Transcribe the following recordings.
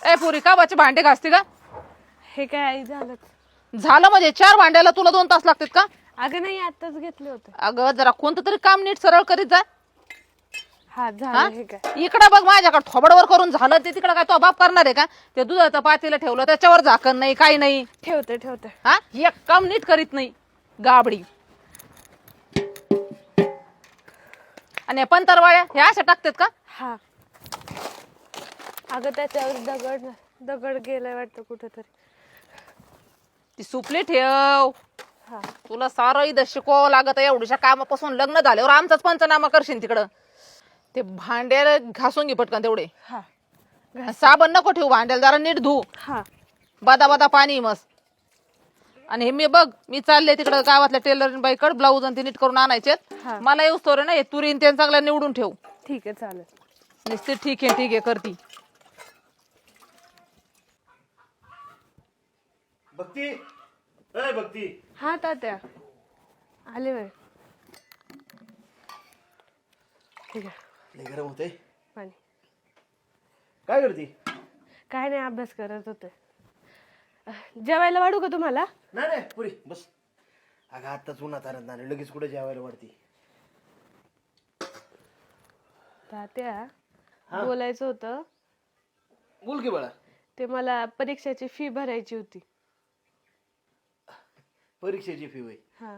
ए पुरी का बच्चे भांडे घासते का? हे काय आई झालं? झालं म्हणजे 4 भांड्याला तुला 2 तास लागतात का? अगं नाही, आताच घेतले होते. अगं जरा कोणतं तरी काम नीट सरळ करीत जा. हा झालं. हे काय? इकडं बघ माझ्याकडे थोबडवर करून झालं ते तिकडं काय तो बाप करणार आहे का? ते दुधाचं पातेलं ठेवलं त्याच्यावर झाकण नाही काही नाही. ठेवते. हा एक काम नीट करीत नाही गाबडी. आणि पंतरवाळ्या हे अशा टाकतात का? हा. अगं त्याच्यावर दगड गेलाय वाटतं कुठेतरी. ती सुपली ठेव. हा. तुला सारं इथं शिकवावं लागत एवढ्याशा कामापासून लग्न झाल्यावर आमचाच पंचनामा करशील तिकडं. ते भांड्याला घासून घे पटकन तेवढे. हा. साबण नको ठेवू भांड्याला जरा नीट धू. हा. बादा पाणी मस्त. आणि हे मी चालले तिकडं गावातल्या टेलर बाईकडे ब्लाऊज आणि ते नीट करून आणायचे. हा. मला येऊच तर ना तुरीन ते चांगला निवडून ठेव. ठीक आहे चालेल. निश्चित ठीक आहे करती. भक्ती ए भक्ती हा तात्या आले वय. ठीक आहे. लय गरम होते. पाणी. काय करते? काय नाही, अभ्यास करत होते. जेवायला वाढू का तुम्हाला? नाही पुरी बस. अगं आत्ताच उन्हात आणत नाही, लगेच कुठे जेवायला वाढती. तात्या बोलायचं होतं. बोल की बाळा. ते मला परीक्षेची फी भरायची होती. परीक्षेची फी होय? हा.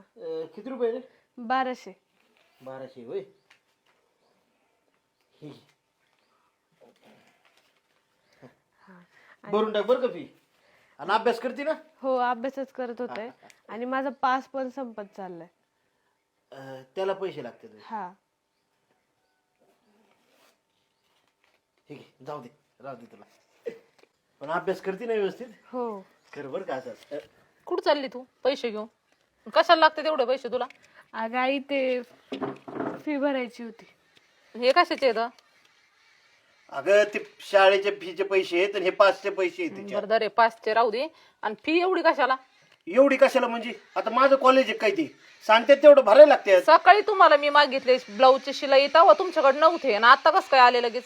किती रुपये रे? 1200. 1200 होय. भरून टाक बरं का फी. आणि अभ्यास करते ना? हो, अभ्यासच करत होते. आणि माझा पास पण संपत चाललाय. त्याला पैसे लागतात. हा. ठीक आहे, जाऊ दे राहू दे तुला. पण अभ्यास करते ना व्यवस्थित? हो. कर बरं का असं. कुठं चालली तू पैसे घेऊन? कशाला लागते तेवढे पैसे तुला? अगं आई ते फी भरायची होती. हे कशाचे आहेत? अगं ते शाळेचे फीचे पैसे आहेत आणि हे पासचे पैसे आहेत त्याच्यात. बरं दरे 5चे राहू दे. आणि फी एवढी कशाला? एवढी कशाला म्हणजे? आता माझं कॉलेज आहे काय ते सांगतात तेवढं भरायला लागते. सकाळी तुम्हाला मी मागितले ब्लाऊजची शिलाई तेव्हा तुमच्याकडे नव्हते आणि आता कसं काय आले लगेच?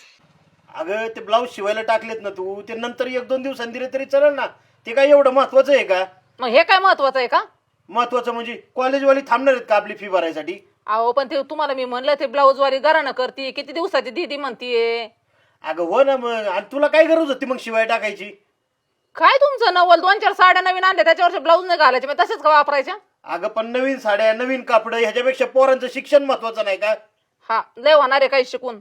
अगं ते ब्लाऊज शिवायला टाकलेत ना तू, ते नंतर 1-2 दिवसांनी दिले तरी चालेल ना. ते काय एवढं महत्वाचं आहे का? मग हे काय महत्वाचं आहे का? महत्वाचं म्हणजे कॉलेजवाली थांबणार आहेत का आपली फी भरायसाठी? अहो पण ते तुम्हाला मी म्हणलं ते ब्लाऊज वाली घरानं करते किती दिवसाची दीदी म्हणतीये. अगं हो ना मग. आणि तुला काय गरज होती मग शिवाय टाकायची? काय तुमचं नवल 2-4 साड्या नवीन आणल्या त्याच्यावरचे ब्लाऊज नाही घालायचे मग तसेच का वापरायच्या? अगं पण नवीन साड्या नवीन कापड ह्याच्यापेक्षा पोरांचं शिक्षण महत्वाचं नाही का? हा लय होणार आहे काही शिकून.